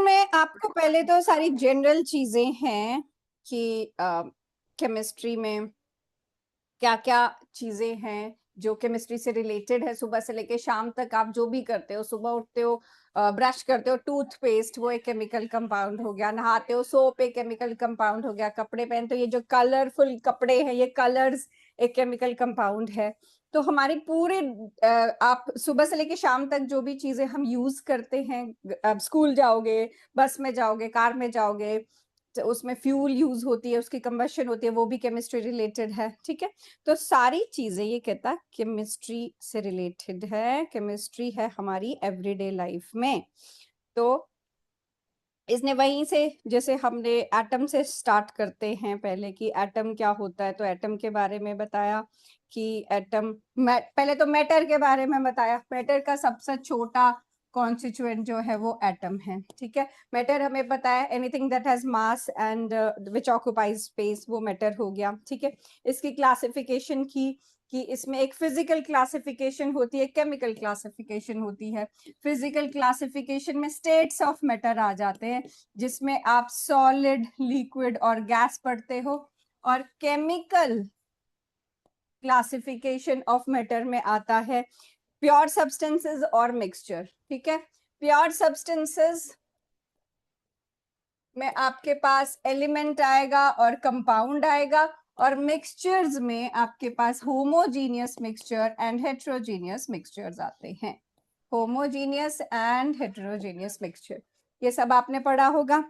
में आपको पहले तो सारी जनरल चीजें हैं कि केमिस्ट्री में क्या क्या चीजें हैं जो केमिस्ट्री से रिलेटेड है। सुबह से लेके शाम तक आप जो भी करते हो, सुबह उठते हो, ब्रश करते हो, टूथपेस्ट वो एक केमिकल कंपाउंड हो गया, नहाते हो सोप एक केमिकल कंपाउंड हो गया, कपड़े पहनते हो ये जो कलरफुल कपड़े हैं ये कलर्स एक केमिकल कंपाउंड है। तो हमारी पूरे आप सुबह से लेके शाम तक जो भी चीजें हम यूज करते हैं, अब स्कूल जाओगे, बस में जाओगे, कार में जाओगे, तो उसमें फ्यूल यूज होती है, उसकी कंबशन होती है, वो भी केमिस्ट्री रिलेटेड है। ठीक है, तो सारी चीजें ये कहता है केमिस्ट्री से रिलेटेड है, केमिस्ट्री है हमारी एवरीडे लाइफ में। तो इसने वहीं से, जैसे हमने एटम से स्टार्ट करते हैं पहले कि एटम क्या होता है, तो एटम के बारे में बताया कि एटम, पहले तो मैटर के बारे में बताया, मैटर का सबसे छोटा कॉन्स्टिट्यूएंट जो है वो एटम है। ठीक है, मैटर हमें पता है anything that has mass and which occupies space, वो मैटर हो गया। ठीक है, इसकी क्लासिफिकेशन की कि इसमें एक फिजिकल क्लासिफिकेशन होती है, केमिकल क्लासिफिकेशन होती है। फिजिकल क्लासिफिकेशन में स्टेट्स ऑफ मैटर आ जाते हैं, जिसमें आप सॉलिड, लिक्विड और गैस पढ़ते हो, और केमिकल क्लासिफिकेशन ऑफ मैटर में आता है प्योर सब्सटेंसेस और मिक्सचर। ठीक है, प्योर सब्सटेंसेस में आपके पास एलिमेंट आएगा और कंपाउंड आएगा, और मिक्सचर्स में आपके पास homogeneous mixture and heterogeneous mixtures आते हैं। होमोजीनियस एंड हेट्रोजीनियस मिक्सचर, ये सब आपने पढ़ा होगा।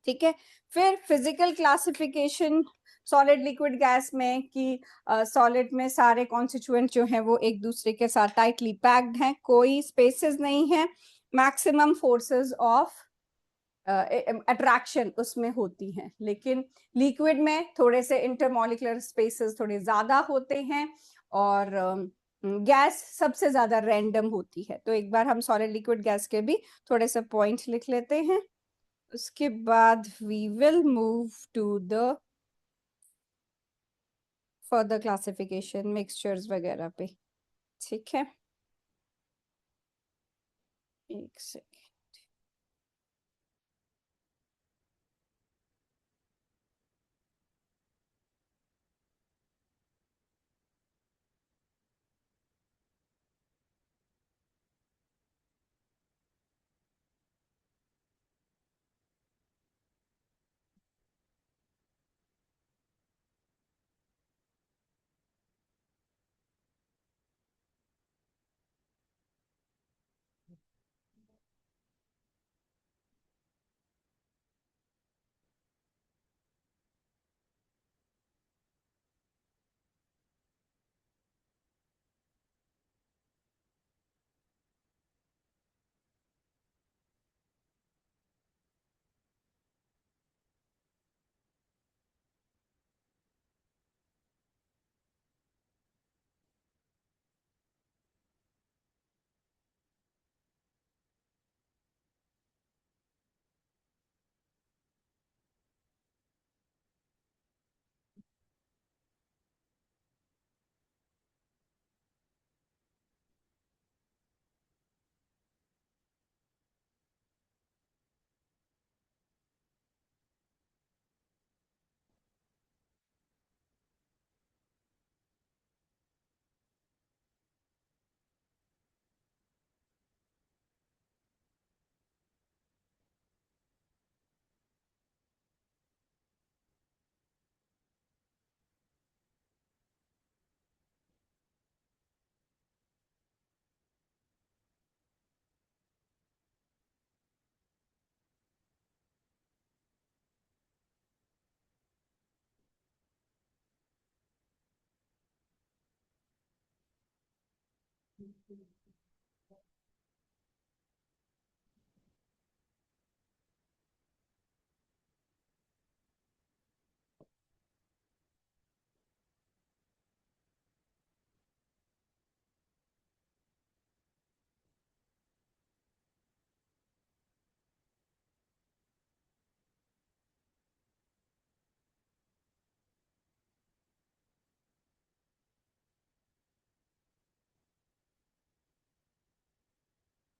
ठीक है, फिर physical classification solid, liquid, gas में कि सॉलिड में सारे कॉन्स्टिट्यूएंट जो हैं वो एक दूसरे के साथ टाइटली पैक्ड हैं, कोई स्पेसेस नहीं है, मैक्सिमम फोर्सेस ऑफ अट्रैक्शन उसमें होती हैं। लेकिन लिक्विड में थोड़े से इंटरमोलिकुलर स्पेसेस थोड़े ज्यादा होते हैं, और गैस सबसे ज्यादा रैंडम होती है। तो एक बार हम सॉलिड, लिक्विड, गैस के भी थोड़े से पॉइंट लिख लेते हैं, उसके बाद we will move to the further classification mixtures वगैरह पे। ठीक है, एक सेकेंड।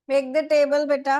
मेक द टेबल बेटा।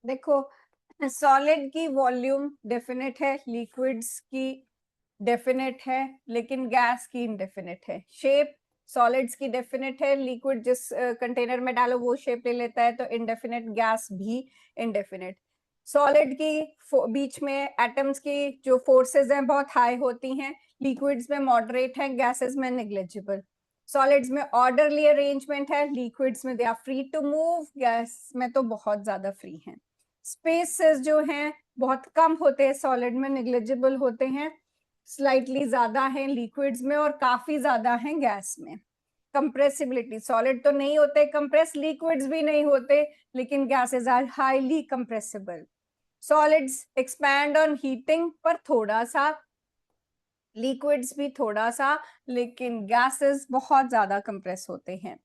देखो, सॉलिड की वॉल्यूम डेफिनेट है, लिक्विड्स की डेफिनेट है, लेकिन गैस की इनडेफिनेट है। शेप सॉलिड्स की डेफिनेट है, लिक्विड जिस कंटेनर में डालो वो शेप ले लेता है, तो इनडेफिनेट, गैस भी इनडेफिनेट। सॉलिड की बीच में एटम्स की जो फोर्सेस हैं बहुत हाई होती हैं, लिक्विड्स में मॉडरेट है, गैसेस में नेग्लिजिबल। सॉलिड्स में ऑर्डरली अरेंजमेंट है, लिक्विड्स में they are free to move, gas में तो बहुत ज्यादा फ्री हैं। स्पेसेस जो हैं बहुत कम होते हैं सॉलिड में, नेग्लिजिबल होते हैं, स्लाइटली ज्यादा है लिक्विड्स में और काफी ज्यादा है गैस में। कंप्रेसिबिलिटी, सॉलिड तो नहीं होते कंप्रेस, लिक्विड्स भी नहीं होते, लेकिन gases are highly compressible. Solids expand on heating पर थोड़ा सा, लिक्विड्स भी थोड़ा सा, लेकिन गैसेस बहुत ज्यादा कंप्रेस होते हैं।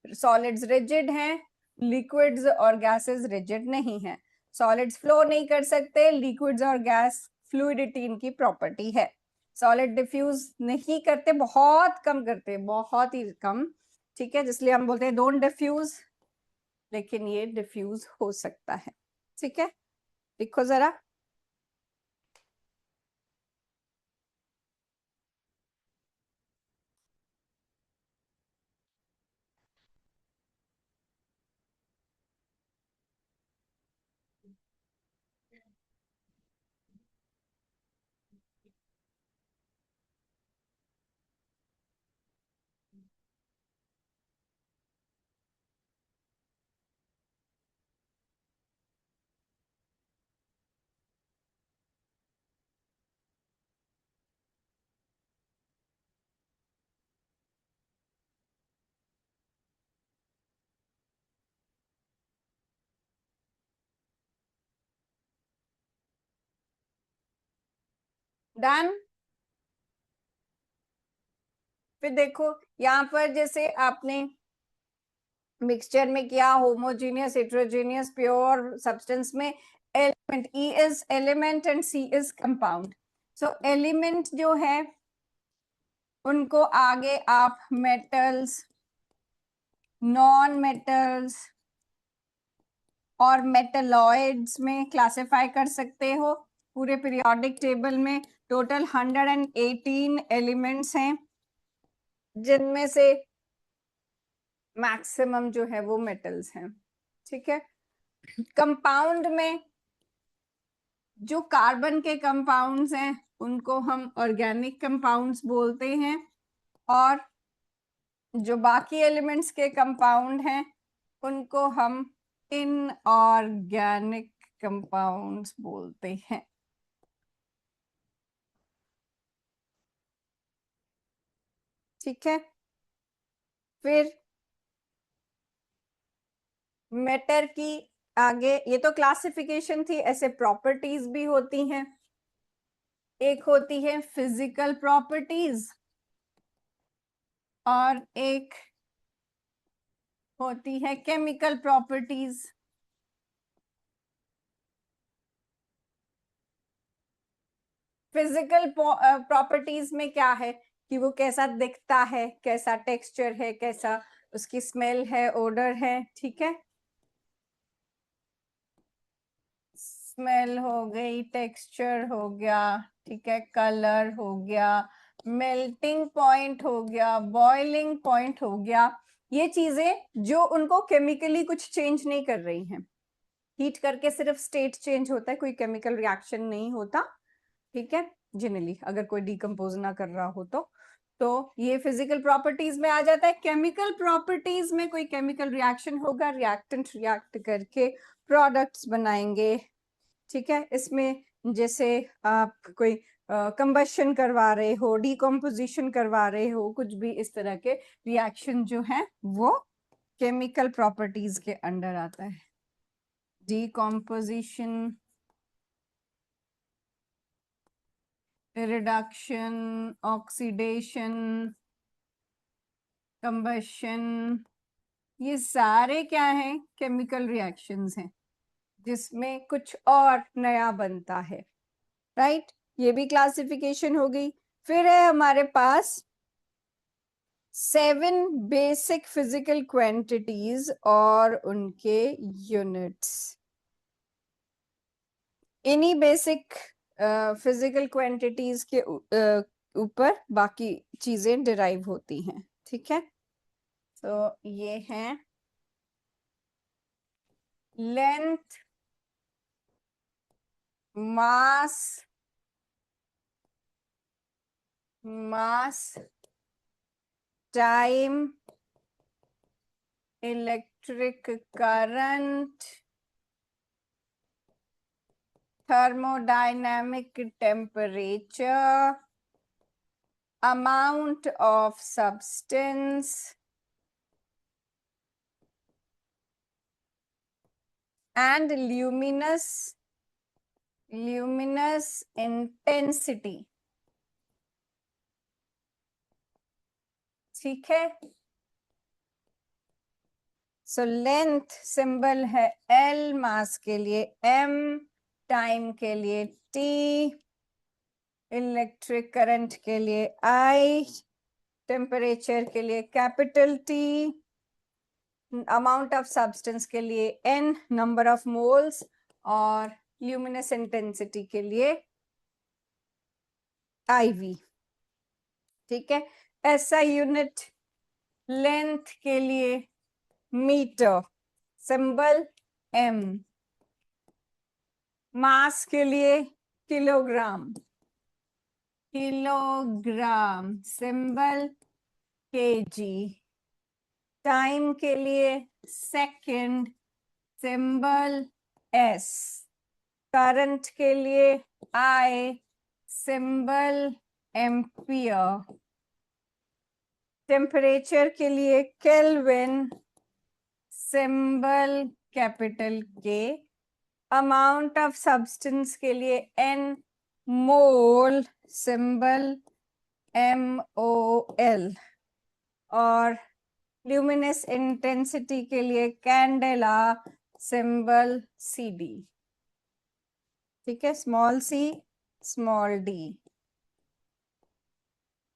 सॉलिड्स रिजिड हैं, लिक्विड्स और गैसेस रिजिड नहीं है। सॉलिड्स फ्लो नहीं कर सकते, लिक्विड्स और गैस फ्लूइडिटी इनकी प्रॉपर्टी है। सॉलिड डिफ्यूज नहीं करते, बहुत कम करते, बहुत ही कम, ठीक है, जिसलिए हम बोलते हैं डोंट डिफ्यूज, लेकिन ये डिफ्यूज हो सकता है। ठीक है, देखो जरा, डन। फिर देखो यहाँ पर जैसे आपने मिक्सचर में किया, होमोजीनियस, हेटेरोजेनियस, प्योर सब्सटेंस में element, E is element and C is compound. So element जो है उनको आगे आप मेटल्स, नॉन मेटल्स और मेटलॉइड्स में क्लासिफाई कर सकते हो। पूरे पीरियोडिक टेबल में टोटल 118 एलिमेंट्स हैं, जिनमें से मैक्सिमम जो है वो मेटल्स हैं। ठीक है, कंपाउंड में जो कार्बन के कंपाउंड्स हैं उनको हम ऑर्गेनिक कंपाउंड्स बोलते हैं, और जो बाकी एलिमेंट्स के कंपाउंड हैं उनको हम इनऑर्गेनिक कंपाउंड्स बोलते हैं। ठीक है, फिर मैटर की आगे, ये तो क्लासिफिकेशन थी, ऐसे प्रॉपर्टीज भी होती हैं। एक होती है फिजिकल प्रॉपर्टीज और एक होती है केमिकल प्रॉपर्टीज। फिजिकल प्रॉपर्टीज में क्या है कि वो कैसा दिखता है, कैसा टेक्सचर है, कैसा उसकी स्मेल है, ओडर है। ठीक है, स्मेल हो गई, टेक्सचर हो गया, ठीक है, कलर हो गया, मेल्टिंग पॉइंट हो गया, बॉइलिंग पॉइंट हो गया। ये चीजें जो उनको केमिकली कुछ चेंज नहीं कर रही हैं, हीट करके सिर्फ स्टेट चेंज होता है, कोई केमिकल रिएक्शन नहीं होता। ठीक है, जनरली अगर कोई डिकम्पोज ना कर रहा हो तो ये फिजिकल प्रॉपर्टीज में आ जाता है। केमिकल प्रॉपर्टीज में कोई केमिकल रिएक्शन होगा, रिएक्टेंट रिएक्ट करके प्रोडक्ट्स बनाएंगे। ठीक है, इसमें जैसे आप कोई कंबशन करवा रहे हो, डिकम्पोजिशन करवा रहे हो, कुछ भी इस तरह के रिएक्शन जो है वो केमिकल प्रॉपर्टीज के अंडर आता है। डिकम्पोजिशन, रिडक्शन, ऑक्सीडेशन, कंबशन, ये सारे क्या है, केमिकल रिएक्शंस हैं जिसमें कुछ और नया बनता है। राइट, ये भी क्लासिफिकेशन हो गई। फिर है हमारे पास 7 बेसिक फिजिकल क्वांटिटीज और उनके यूनिट्स। इन्हीं बेसिक फिजिकल क्वांटिटीज के ऊपर बाकी चीजें डिराइव होती हैं, ठीक है। तो ये है length, mass, time, electric current, thermodynamic temperature, amount of substance, and luminous intensity, ठीक है। सो लेंथ सिंबल है L, मास के लिए M, टाइम के लिए T, इलेक्ट्रिक करंट के लिए I, टेम्परेचर के लिए capital T, amount of substance के लिए N, नंबर ऑफ मोल्स, और ल्यूमिनस इंटेंसिटी के लिए IV, ठीक है। ऐसा यूनिट लेंथ के लिए मीटर, सिंबल M, मास के लिए किलोग्राम, सिंबल केजी, टाइम के लिए सेकंड, सिंबल S, करंट के लिए I, सिंबल एम्पियर, टेम्परेचर के लिए kelvin, symbol capital K, amount of substance के लिए N, मोल, सिंबल MOL, और ल्यूमिनस इंटेंसिटी के लिए कैंडेला, सिंबल CD, ठीक है। स्मॉल c, स्मॉल d,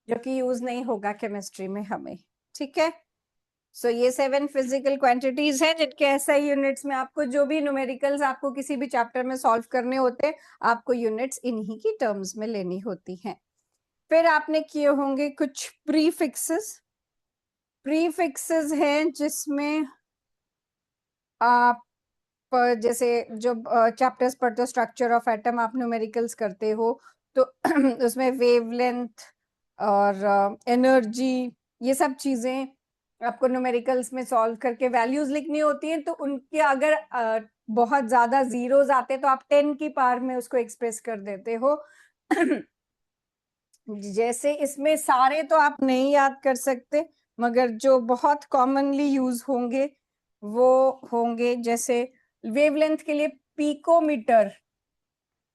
जो कि यूज नहीं होगा केमिस्ट्री में हमें, ठीक है। सो ये 7 फिजिकल क्वांटिटीज हैं जिनके SI यूनिट्स में आपको जो भी न्यूमेरिकल्स आपको किसी भी चैप्टर में सॉल्व करने होते हैं, आपको यूनिट्स इन्हीं की टर्म्स में लेनी होती हैं। फिर आपने किए होंगे कुछ प्रीफिक्सेस हैं जिसमें आप जैसे जो चैप्टर्स पढ़ते हो, स्ट्रक्चर ऑफ एटम, आप न्यूमेरिकल्स करते हो तो उसमें वेवलेंथ और एनर्जी, ये सब चीजें आपको न्यूमेरिकल्स में सॉल्व करके वैल्यूज लिखनी होती हैं। तो उनके अगर बहुत ज्यादा जीरोस आते तो आप 10 की पावर में उसको एक्सप्रेस कर देते हो। जैसे इसमें सारे तो आप नहीं याद कर सकते, मगर जो बहुत कॉमनली यूज होंगे वो होंगे, जैसे वेवलेंथ के लिए पिकोमीटर,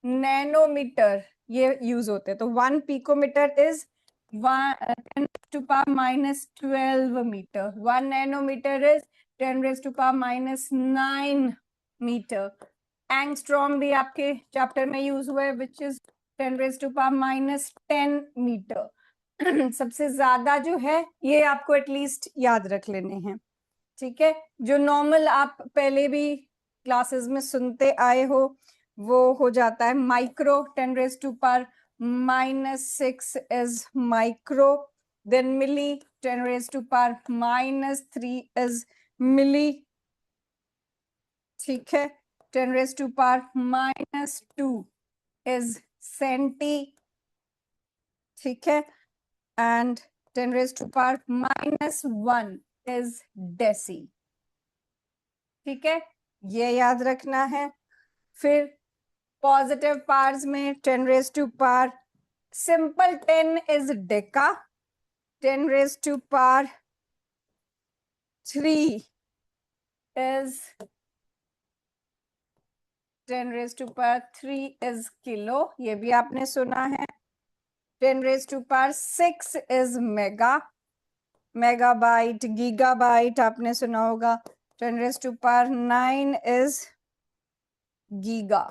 नैनोमीटर, ये यूज होते हैं। तो 1 picometre is 10 to power minus 12 metre, 1 nanometre is 10 raised to power minus 9 metre. Angstrom भी आपके चैप्टर में यूज हुआ है, which is 10 raised to power minus 10 metre. सबसे ज्यादा जो है ये आपको एटलीस्ट याद रख लेने हैं, ठीक है। जो नॉर्मल आप पहले भी क्लासेस में सुनते आए हो वो हो जाता है micro, 10 raised to power minus 6 is micro, then milli, 10 raised to power minus 3 is milli, ठीक है। 10 raised to power minus 2 is centi, ठीक है। and 10 raised to power minus 1 is deci, ठीक है, ये याद रखना है। फिर पॉजिटिव पार्ट्स में 10 raised to power simple 10 is Deka, 10 raised to power 3 is 10 raised to power 3 is kilo, ये भी आपने सुना है। 10 raised to power 6 is mega, megabyte, gigabyte आपने सुना होगा। 10 raised to power 9 is giga,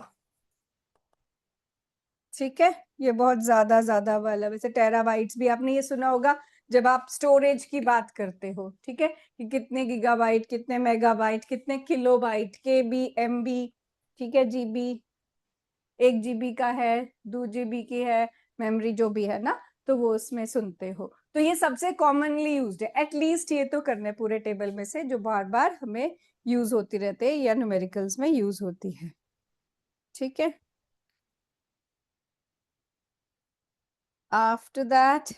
ठीक है। ये बहुत ज्यादा वाला, वैसे टेराबाइट्स भी आपने ये सुना होगा जब आप स्टोरेज की बात करते हो, ठीक है, कि कितने गीगाबाइट, कितने मेगाबाइट, कितने किलोबाइट, केबी, एमबी, ठीक है, जीबी, 1 GB का है, 2 GB की है मेमोरी जो भी है ना, तो वो उसमें सुनते हो। तो ये सबसे कॉमनली यूज्ड है, एटलीस्ट ये तो करने पूरे टेबल में से जो बार बार हमें यूज होती रहते हैं या न्यूमेरिकल्स में यूज होती है। ठीक है, after that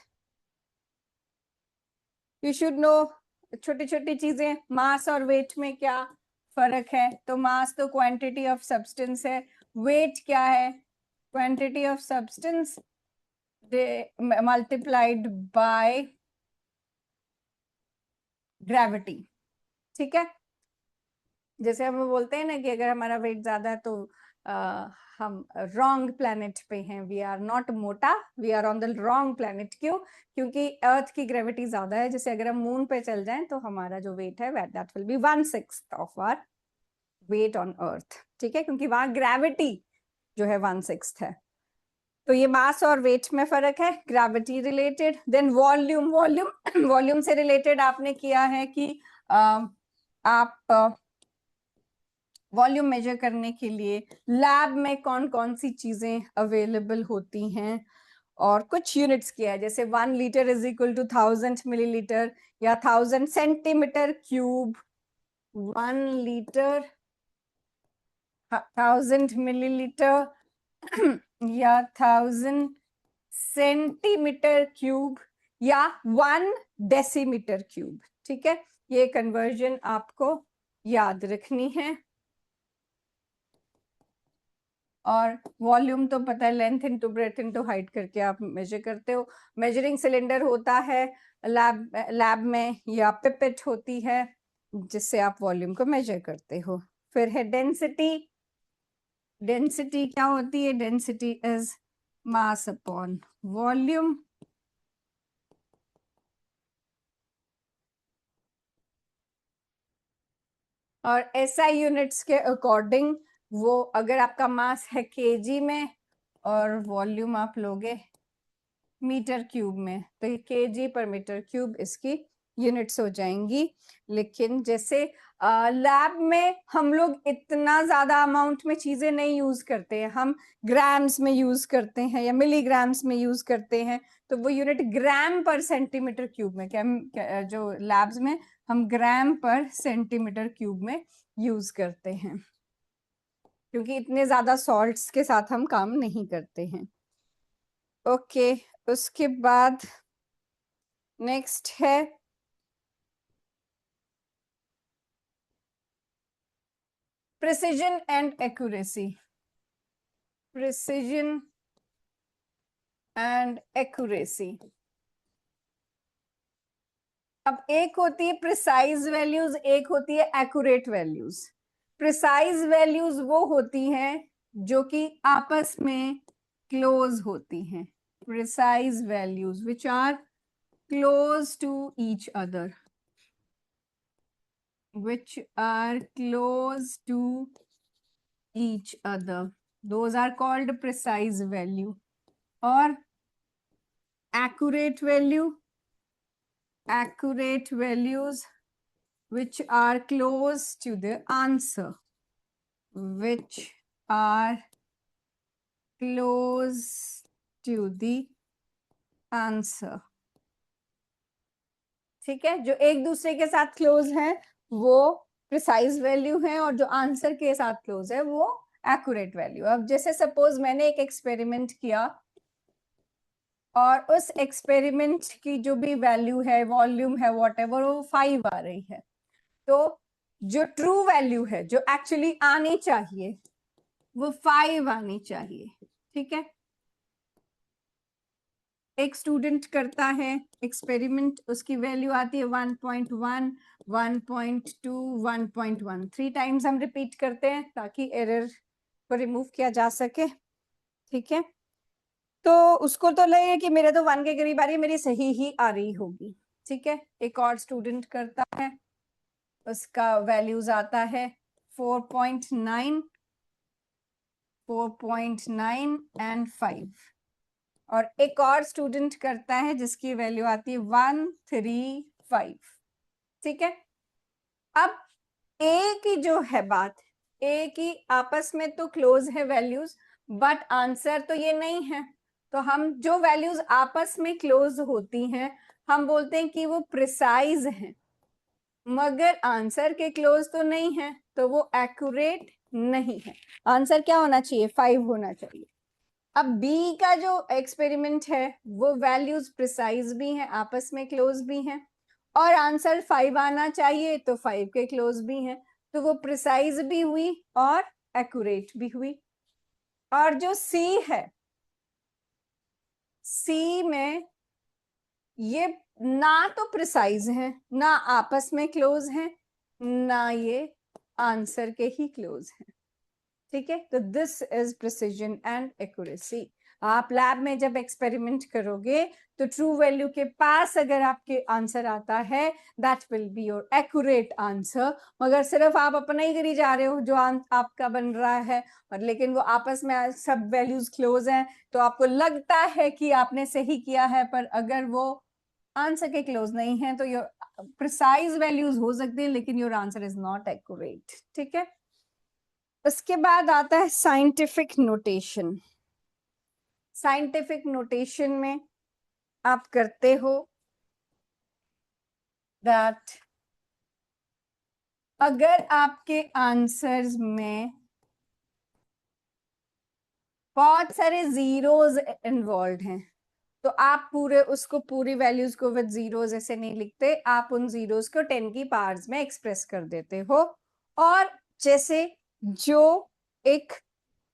you should know छोटी छोटी चीजें, मास और वेट में क्या फर्क है। तो मास तो क्वांटिटी ऑफ सब्सटेंस है, वेट क्या है, quantity of substance multiplied by gravity. ठीक है, जैसे हम बोलते हैं ना कि अगर हमारा वेट ज्यादा है तो हम रॉन्ग प्लेनेट पे हैं, वी आर नॉट मोटा, we are on the wrong planet. क्यों? क्योंकि अर्थ की ग्रेविटी ज्यादा है। जैसे अगर हम मून पे चल जाएं तो हमारा जो वेट है that will be 1/6 of our weight on earth. ठीक है, क्योंकि वहां ग्रेविटी जो है 1/6 है। तो ये मास और वेट में फर्क है, gravity related. Then volume, volume volume से रिलेटेड आपने किया है कि आप वॉल्यूम मेजर करने के लिए लैब में कौन कौन सी चीजें अवेलेबल होती हैं, और कुछ यूनिट्स किया है, जैसे 1 litre is equal to 1000 millilitre या 1000 सेंटीमीटर क्यूब, 1 लीटर 1000 मिलीलीटर या 1000 सेंटीमीटर क्यूब या 1 डेसीमीटर क्यूब। ठीक है, ये कन्वर्जन आपको याद रखनी है। और वॉल्यूम तो पता है, length into breadth into height करके आप मेजर करते हो। मेजरिंग सिलेंडर होता है लैब में, या पिपेट होती है जिससे आप वॉल्यूम को मेजर करते हो। फिर है डेंसिटी। डेंसिटी क्या होती है? Density is mass upon volume. और एसआई यूनिट्स के अकॉर्डिंग वो, अगर आपका मास है केजी में और वॉल्यूम आप लोगे मीटर क्यूब में, तो ये केजी पर मीटर क्यूब इसकी यूनिट्स हो जाएंगी। लेकिन जैसे लैब में हम लोग इतना ज्यादा अमाउंट में चीजें नहीं यूज करते हैं, हम ग्राम्स में यूज करते हैं या मिलीग्राम्स में यूज करते हैं, तो वो यूनिट ग्राम पर सेंटीमीटर क्यूब में, क्या जो लैब्स में हम ग्राम पर सेंटीमीटर क्यूब में यूज करते हैं, क्योंकि इतने ज्यादा सॉल्ट्स के साथ हम काम नहीं करते हैं। ओके, उसके बाद नेक्स्ट है precision and accuracy. Precision and accuracy. अब एक होती है प्रिसाइज वैल्यूज, एक होती है एक्यूरेट वैल्यूज। प्रिसाइज वैल्यूज वो होती हैं जो कि आपस में क्लोज होती हैं। Precise values which are close to each other, which are close to each other, those are called precise value. और accurate value, accurate values which are close to the answer, which are close to the answer। ठीक है, जो एक दूसरे के साथ close है वो प्रिसाइज वैल्यू है, और जो आंसर के साथ क्लोज है वो एक्यूरेट वैल्यू। अब जैसे सपोज मैंने एक एक्सपेरिमेंट किया और उस एक्सपेरिमेंट की जो भी वैल्यू है, वॉल्यूम है, व्हाटएवर, वो 5 आ रही है, तो जो ट्रू वैल्यू है, जो एक्चुअली आनी चाहिए, वो 5 आनी चाहिए। ठीक है, एक स्टूडेंट करता है एक्सपेरिमेंट, उसकी वैल्यू आती है 1.1, 1.2, 1.1। 3 टाइम्स हम रिपीट करते हैं ताकि एरर को रिमूव किया जा सके। ठीक है, तो उसको तो लगे कि मेरे तो 1 के करीब आ रही है, मेरी सही ही आ रही होगी। ठीक है, एक और स्टूडेंट करता है, उसका वैल्यूज आता है 4.9, 4.9 एंड 5। और एक और स्टूडेंट करता है जिसकी वैल्यू आती है 135। ठीक है, अब एक ही जो है बात, एक ही आपस में तो क्लोज है वैल्यूज, बट आंसर तो ये नहीं है। तो हम जो वैल्यूज आपस में क्लोज होती हैं हम बोलते हैं कि वो प्रिसाइज हैं, मगर आंसर के क्लोज तो नहीं है, तो वो एक्यूरेट नहीं है। आंसर क्या होना चाहिए? 5 होना चाहिए। अब बी का जो एक्सपेरिमेंट है वो वैल्यूज प्रिसाइज भी हैं, आपस में क्लोज भी हैं, और आंसर 5 आना चाहिए, तो 5 के क्लोज भी हैं, तो वो प्रिसाइज भी हुई और एक्यूरेट भी हुई। और जो सी है, सी में ये ना तो प्रिसाइज है, ना आपस में क्लोज है, ना ये आंसर के ही क्लोज है। ठीक है, तो this is precision and accuracy. आप लैब में जब एक्सपेरिमेंट करोगे तो ट्रू वैल्यू के पास अगर आपके आंसर आता है that will be your accurate answer. मगर सिर्फ आप अपना ही करी जा रहे हो जो आपका बन रहा है, और लेकिन वो आपस में सब वैल्यूज क्लोज हैं, तो आपको लगता है कि आपने सही किया है, पर अगर वो आंसर के क्लोज नहीं है तो योर प्रिसाइज वैल्यूज हो सकती है लेकिन your answer is not accurate. ठीक है, उसके बाद आता है साइंटिफिक नोटेशन। साइंटिफिक नोटेशन में आप करते हो दैट अगर आपके आंसर्स में बहुत सारे जीरोज इन्वॉल्व हैं तो आप पूरे उसको पूरी वैल्यूज को विद जीरोज ऐसे नहीं लिखते, आप उन जीरोज को 10 की पावर्स में एक्सप्रेस कर देते हो। और जैसे जो एक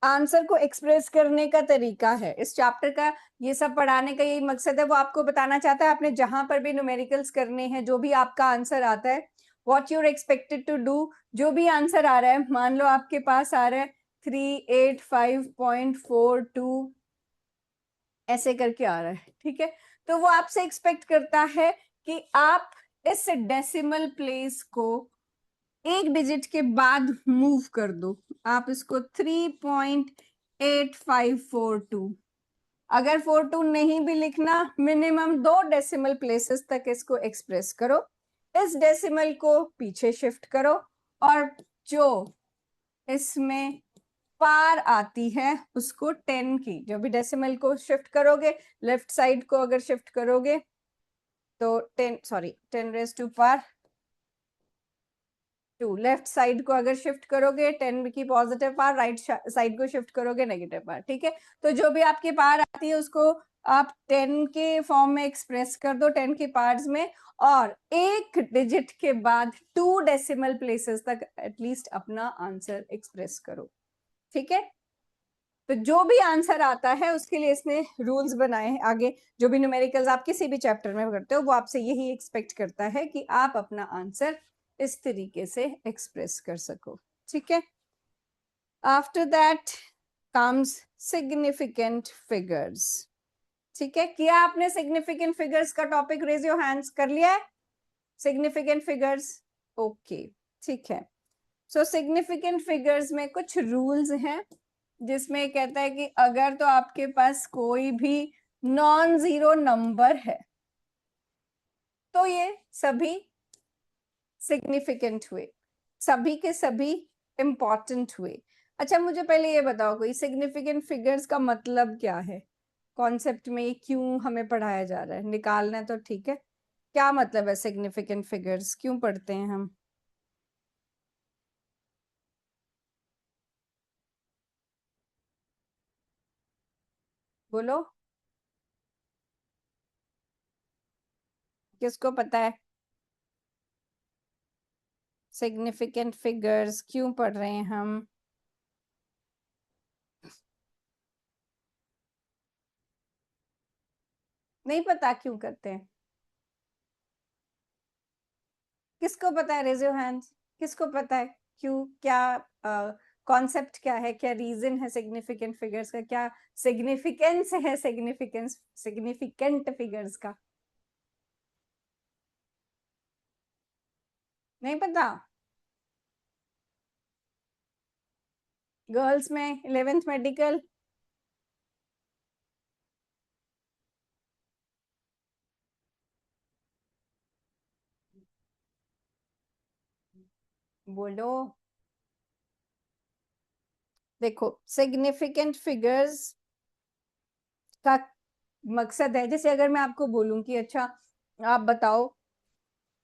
आंसर को एक्सप्रेस करने का तरीका है, इस चैप्टर का ये सब पढ़ाने का यही मकसद है, वो आपको बताना चाहता है आपने जहां पर भी न्यूमेरिकल्स करने हैं, जो भी आपका आंसर आता है, what your expected to do. जो भी आंसर आ रहा है, मान लो आपके पास आ रहा है 385.42 ऐसे करके आ रहा है, ठीक है, तो वो आपसे एक्सपेक्ट करता है कि आप इस डेसिमल प्लेस को एक डिजिट के बाद मूव कर दो। आप इसको 3.8542, अगर 42 नहीं भी लिखना, मिनिमम 2 डेसिमल प्लेसेस तक इसको एक्सप्रेस करो। इस डेसिमल को पीछे शिफ्ट करो, और जो इसमें पार आती है उसको 10 की, जो भी डेसिमल को शिफ्ट करोगे, लेफ्ट साइड को अगर शिफ्ट करोगे तो 10 raise to power 2, left side को अगर शिफ्ट करोगे 10 की पॉजिटिव पार, राइट साइड को शिफ्ट करोगे नेगेटिव पार। ठीक है, तो जो भी आपकी पार आती है उसको आप 10 के फॉर्म में एक्सप्रेस कर दो, 10 के पार्ट्स में, और एक डिजिट के बाद 2 डेसिमल प्लेसेस तक एटलीस्ट अपना आंसर एक्सप्रेस करो। ठीक है, तो जो भी आंसर आता है उसके लिए इसने रूल्स बनाए हैं। आगे जो भी न्यूमेरिकल्स आप किसी भी चैप्टर में करते हो वो आपसे यही एक्सपेक्ट करता है कि आप अपना आंसर इस तरीके से एक्सप्रेस कर सको। ठीक है, after that comes significant figures. ठीक है, किया आपने सिग्निफिकेंट फिगर्स का टॉपिक? रेज योर हैंड्स, कर लिया है सिग्निफिकेंट फिगर्स? ओके, ठीक है। सो सिग्निफिकेंट फिगर्स में कुछ रूल्स हैं जिसमें कहता है कि अगर तो आपके पास कोई भी नॉन जीरो नंबर है तो ये सभी सिग्निफिकेंट हुए, सभी के सभी इंपॉर्टेंट हुए। अच्छा, मुझे पहले ये बताओ, कोई सिग्निफिकेंट फिगर्स का मतलब क्या है? कॉन्सेप्ट में क्यों हमें पढ़ाया जा रहा है? निकालना है तो ठीक है, क्या मतलब है सिग्निफिकेंट फिगर्स, क्यों पढ़ते हैं हम? बोलो, किसको पता है सिग्निफिकेंट फिगर्स क्यों पढ़ रहे हैं हम? नहीं पता क्यों करते हैं? किसको पता है? रेज योर हैंड्स, किसको पता है क्यों, क्या कॉन्सेप्ट क्या है, क्या रीजन है सिग्निफिकेंट फिगर्स का, क्या सिग्निफिकेंस है सिग्निफिकेंट फिगर्स का? नहीं पता? गर्ल्स में 11th मेडिकल? बोलो, देखो सिग्निफिकेंट फिगर्स का मकसद है, जैसे अगर मैं आपको बोलूं कि अच्छा आप बताओ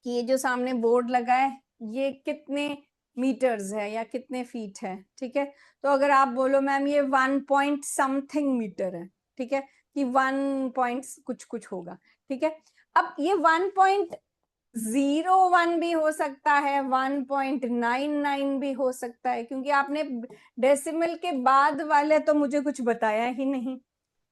कि ये जो सामने बोर्ड लगा है ये कितने मीटर्स है या कितने फीट है, ठीक है। तो अगर आप बोलो मैम ये 1 पॉइंट समथिंग मीटर है, ठीक है, कि 1 पॉइंट कुछ कुछ होगा, ठीक है। अब ये 1.01 भी हो सकता है, 1.99 भी हो सकता है, क्योंकि आपने डेसिमल के बाद वाले तो मुझे कुछ बताया ही नहीं।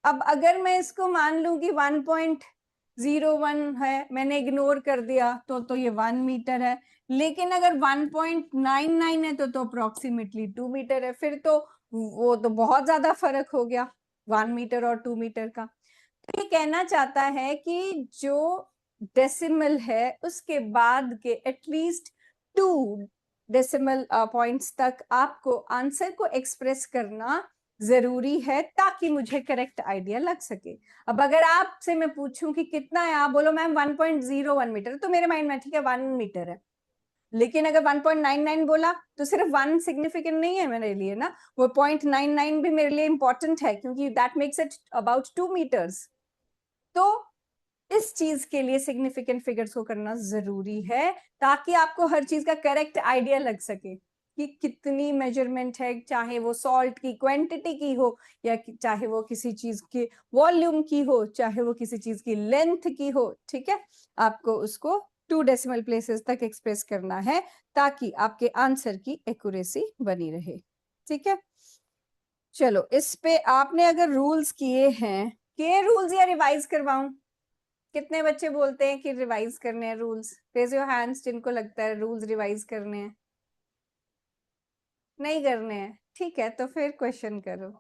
अब अगर मैं इसको मान लूं कि 1.01 है, मैंने इग्नोर कर दिया तो ये 1 मीटर है, लेकिन अगर 1.99 है तो अप्रोक्सीमेटली 2 मीटर है, फिर तो वो तो बहुत ज्यादा फर्क हो गया 1 मीटर और 2 मीटर का। तो ये कहना चाहता है कि जो डेसिमल है उसके बाद के एटलीस्ट 2 डेसिमल पॉइंट्स तक आपको आंसर को एक्सप्रेस करना जरूरी है, ताकि मुझे करेक्ट आइडिया लग सके। अब अगर आपसे मैं पूछूं कि कितना है, आप बोलो मैम 1.01 मीटर, तो मेरे माइंड में ठीक है 1 मीटर है। लेकिन अगर 1.99 बोला तो सिर्फ 1 सिग्निफिकेंट नहीं है मेरे लिए ना, वो 0.99 भी मेरे लिए इंपॉर्टेंट है, क्योंकि that makes it about 2 metres. तो इस चीज के लिए सिग्निफिकेंट फिगर्स को करना जरूरी है, ताकि आपको हर चीज का करेक्ट आइडिया लग सके कि कितनी मेजरमेंट है, चाहे वो सॉल्ट की क्वांटिटी की हो, या चाहे वो किसी चीज के वॉल्यूम की हो, चाहे वो किसी चीज की लेंथ की हो, ठीक है। आपको उसको 2 डेसिमल प्लेसेस तक एक्सप्रेस करना है, ताकि आपके आंसर की एक्यूरेसी बनी रहे, ठीक है। चलो इस पे आपने अगर रूल्स किए हैं, के रूल्स या रिवाइज करवाऊं? कितने बच्चे बोलते हैं कि रिवाइज करने हैं रूल्स? रेज योर हैंड्स जिनको लगता है रूल्स रिवाइज करने हैं। नहीं करने हैं, ठीक है, तो फिर क्वेश्चन करो।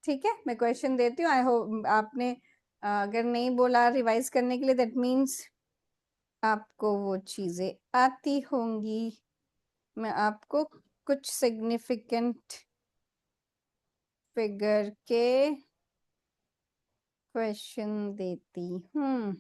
ठीक है, मैं क्वेश्चन देती हूँ। आई होप आपने अगर नहीं बोला रिवाइज करने के लिए, दैट मीन्स आपको वो चीजें आती होंगी। मैं आपको कुछ सिग्निफिकेंट फिगर के क्वेश्चन देती हूँ।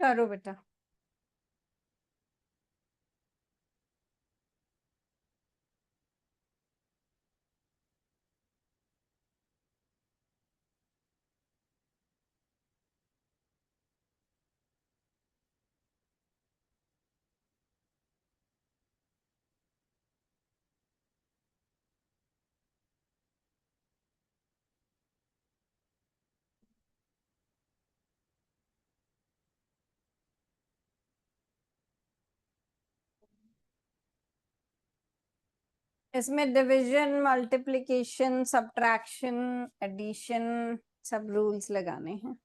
करो बेटा। इसमें डिवीजन, मल्टीप्लिकेशन, सब्ट्रैक्शन, एडिशन सब रूल्स लगाने हैं।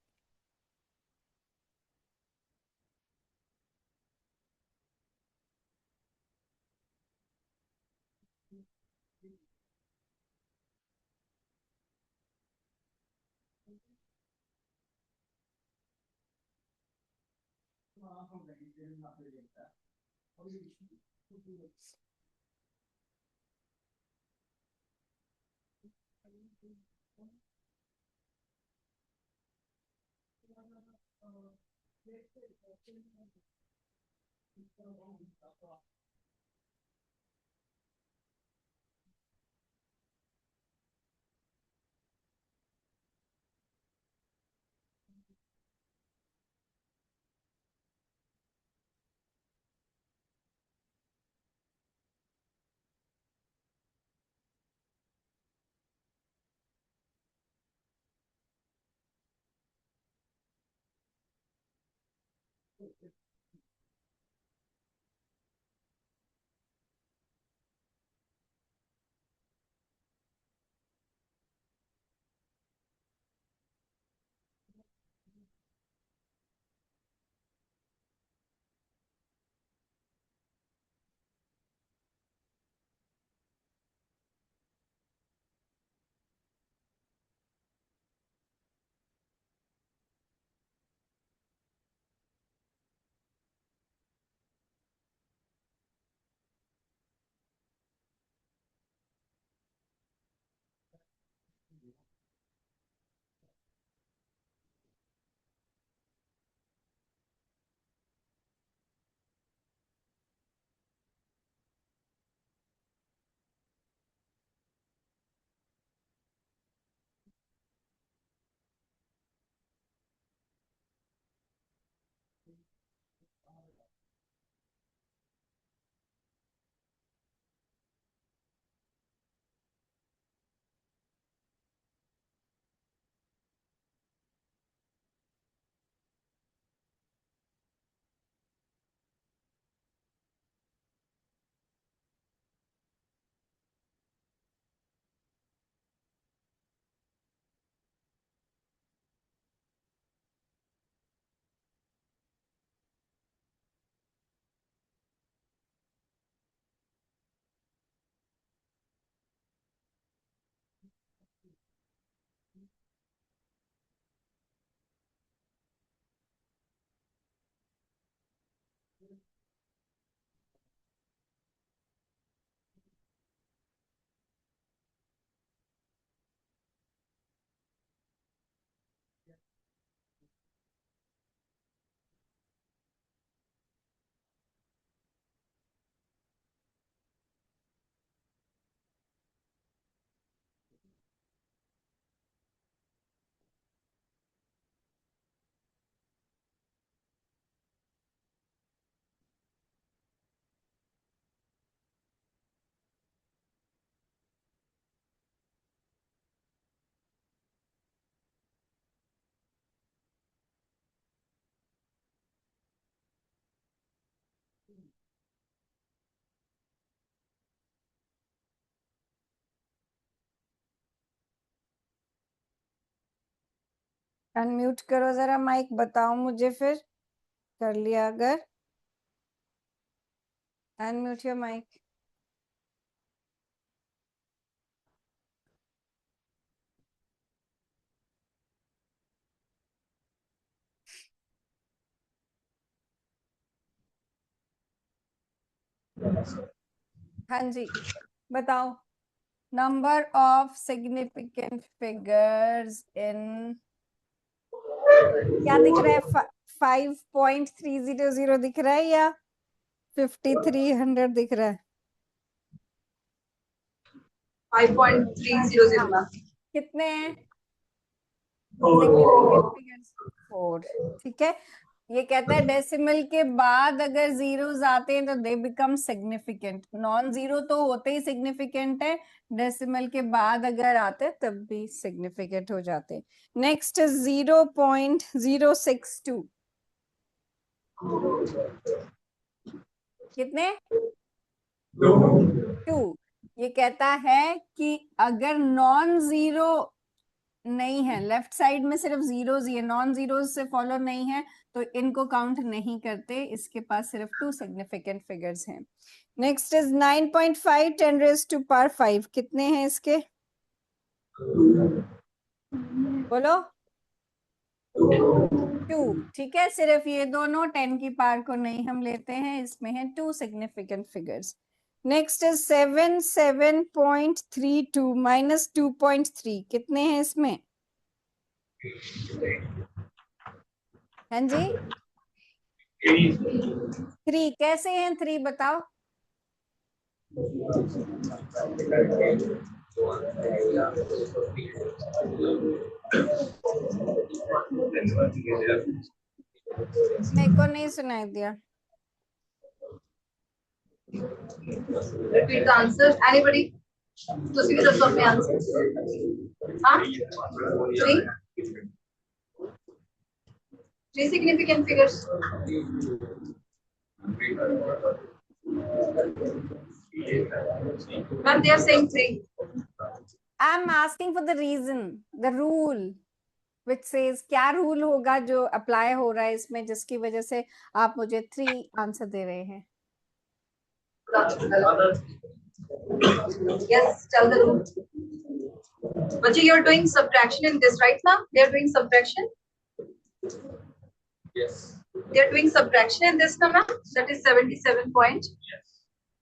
अनम्यूट करो जरा माइक, बताओ मुझे फिर कर लिया अगर। Unmute your mic. हाँ जी, बताओ। Number of significant figures in, क्या दिख रहा है? 5.300 दिख रहा है या 5300 दिख रहा है? 5.300 हाँ, कितने हैं सिग्निफिकेंट फिगर्स? 4। ठीक है, ये कहता है डेसिमल के बाद अगर जीरोस आते हैं तो they become significant. Non zero तो होते ही सिग्निफिकेंट है, डेसिमल के बाद अगर आते हैं तब भी सिग्निफिकेंट हो जाते हैं। नेक्स्ट 0.062। कितने? 2। ये कहता है कि अगर नॉन जीरो नहीं है, लेफ्ट साइड में सिर्फ जीरोस ही है, नॉन जीरोस से फॉलो नहीं है, तो इनको काउंट नहीं करते, इसके पास सिर्फ 2 सिग्निफिकेंट फिगर्स हैं। Next is 9.5 10 raised to power 5, कितने हैं इसके? बोलो। 2, ठीक है, सिर्फ ये दोनों 10 की पावर को नहीं हम लेते हैं, इसमें है 2 significant figures. Next is 7.32 minus 2.3, कितने हैं इसमें? हाँ जी, 3, कैसे हैं 3 बताओ? मेरे को नहीं सुनाई दिया। Repeat the answer. Anybody? ਤੁਸੀਂ ਵੀ ਦੱਸੋ ਆਪਣੇ ਆਨਸਰ। ਹਾਂ 3 significant figures. But they are saying 3. I'm asking for the reason, the rule which says, क्या रूल होगा जो अप्लाई हो रहा है इसमें, जिसकी वजह से आप मुझे 3 आंसर दे रहे हैं? Yes, tell the rule. Bachi, you're doing subtraction in this right now? They're doing subtraction? Yes. They're doing subtraction in this number? That is 77 point. Yes.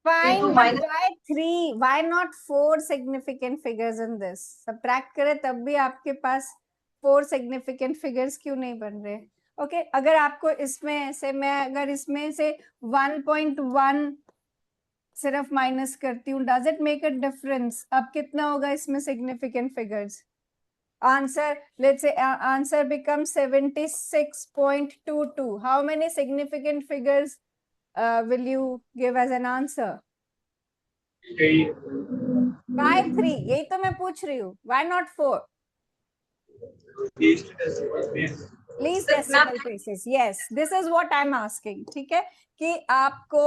Fine, but minus- why 3? Why not 4 significant figures in this? Subtract करें तब भी आपके पास 4 significant figures क्यों नहीं बन रहे? Okay, अगर आपको इसमें से मैं अगर इसमें से 1.1 सिर्फ माइनस करती हूँ, does it make a difference? अब कितना होगा इसमें significant figures? Answer, let's say answer becomes 76.22. How many significant figures will you give as an answer? 3. Why 3? यही तो मैं पूछ रही हूँ. Why not 4? Least decimal place. Least decimal places. Yes, this is what I'm asking. ठीक है कि आपको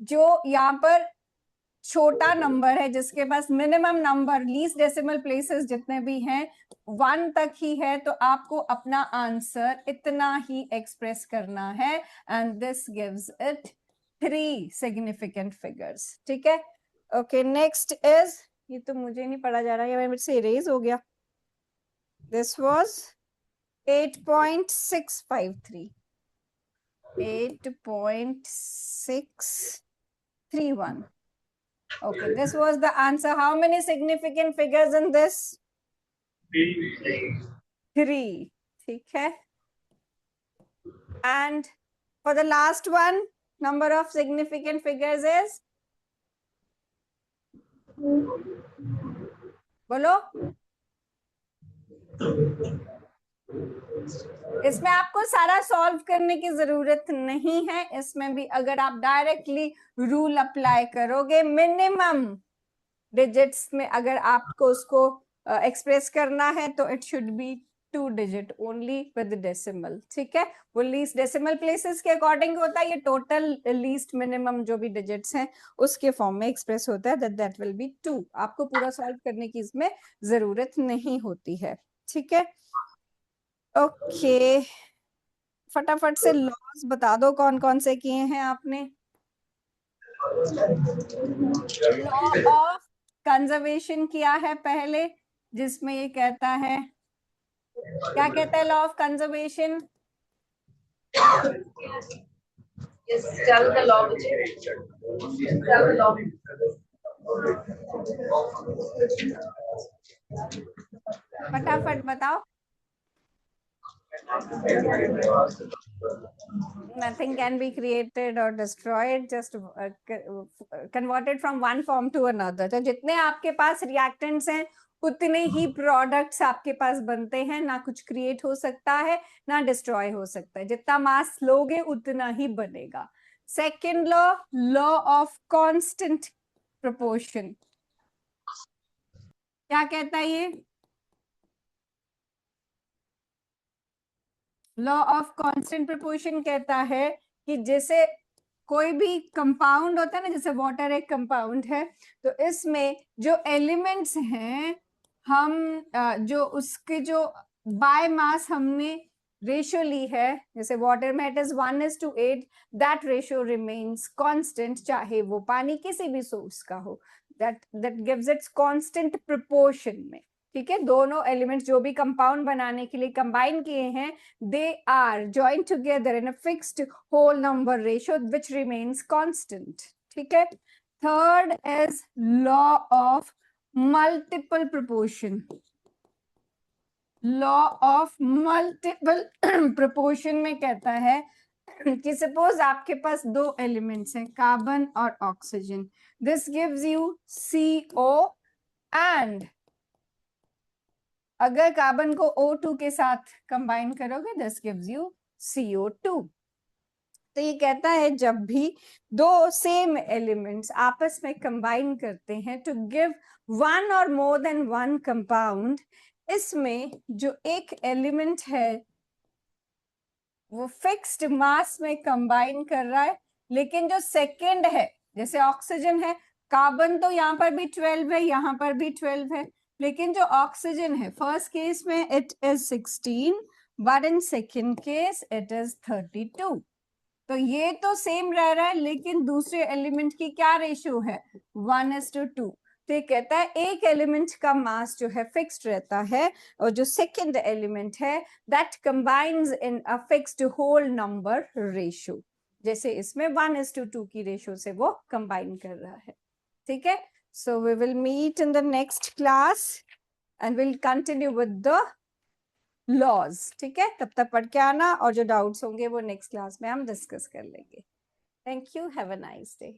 जो यहाँ पर छोटा नंबर है जिसके पास minimum number least decimal places जितने भी हैं 1 तक ही है, तो आपको अपना आंसर इतना ही एक्सप्रेस करना है, and this gives it 3 significant figures. ठीक है, ओके. नेक्स्ट इज, ये तो मुझे नहीं पढ़ा जा रहा है, मेरे से इरेज हो गया. This was 8.653, 8.631. Okay, this was the answer. How many significant figures in this? 3. ठीक है. And for the last one, number of significant figures is? बोलो. इसमें आपको सारा सॉल्व करने की जरूरत नहीं है. इसमें भी अगर आप डायरेक्टली रूल अप्लाई करोगे, मिनिमम डिजिट्स में अगर आपको उसको एक्सप्रेस करना है तो it should be 2 digit only with decimal. ठीक है, वो लीस्ट डेसिमल प्लेसेस के अकॉर्डिंग होता है. ये टोटल लीस्ट मिनिमम जो भी डिजिट्स हैं उसके फॉर्म में एक्सप्रेस होता है. That will B 2. आपको पूरा सॉल्व करने की इसमें जरूरत नहीं होती है. ठीक है, ओके. फटाफट से लॉस बता दो कौन कौन से किए हैं आपने. लॉ ऑफ कंजर्वेशन किया है पहले, जिसमें ये कहता है, क्या कहता है law of conservation? Yes, tell the law. Tell the law. फटाफट बताओ. Nothing can be created or destroyed, just converted from one form to another. तो जितने आपके पास रिएक्टेंट्स हैं उतने ही प्रोडक्ट्स आपके पास बनते हैं. ना कुछ क्रिएट हो सकता है ना डिस्ट्रॉय हो सकता है. जितना मास लोगे उतना ही बनेगा. Second law, law of constant proportion. क्या कहता है ये? लॉ ऑफ कांस्टेंट प्रोपोर्शन कहता है कि जैसे कोई भी कंपाउंड होता है ना, जैसे वाटर एक कंपाउंड है, तो इसमें जो एलिमेंट्स हैं हम जो उसके जो बाय मास हमने रेशियो ली है, जैसे वाटर में it is 1:8, that ratio remains constant, चाहे वो पानी किसी भी सोर्स का हो, that gives it's constant proportion में। ठीक है, दोनों एलिमेंट्स जो भी कंपाउंड बनाने के लिए कंबाइन किए हैं, they are joined together in a fixed whole number ratio which remains constant. ठीक है, third is law of multiple proportion. Law of multiple proportion में कहता है कि सपोज आपके पास दो एलिमेंट्स हैं, कार्बन और oxygen, this gives you CO, and अगर कार्बन को O2 के साथ कंबाइन करोगे, दिस गिव्स यू CO2। तो ये कहता है जब भी दो सेम एलिमेंट्स आपस में कंबाइन करते हैं टू गिव वन और मोर देन वन कंपाउंड, इसमें जो एक एलिमेंट है वो फिक्स्ड मास में कंबाइन कर रहा है, लेकिन जो सेकंड है, जैसे ऑक्सीजन है, कार्बन तो यहाँ पर भी 12 है, यहाँ पर भी 12 है, लेकिन जो ऑक्सीजन है फर्स्ट केस में it is 16, but in second case it is 32। तो ये तो सेम रह रहा है, लेकिन दूसरे एलिमेंट की क्या रेशियो है, 1:2। तो ये कहता है एक एलिमेंट का मास जो है फिक्स्ड रहता है, और जो सेकंड एलिमेंट है that combines in a fixed whole number ratio, जैसे इसमें 1:2 की रेशियो से वो कंबाइन कर रहा है। ठीक है, so we will meet in the next class and will continue with the laws. ठीक है, तब तक पढ़ के आना, और जो डाउट्स होंगे वो नेक्स्ट क्लास में हम डिस्कस कर लेंगे। Thank you, have a nice day.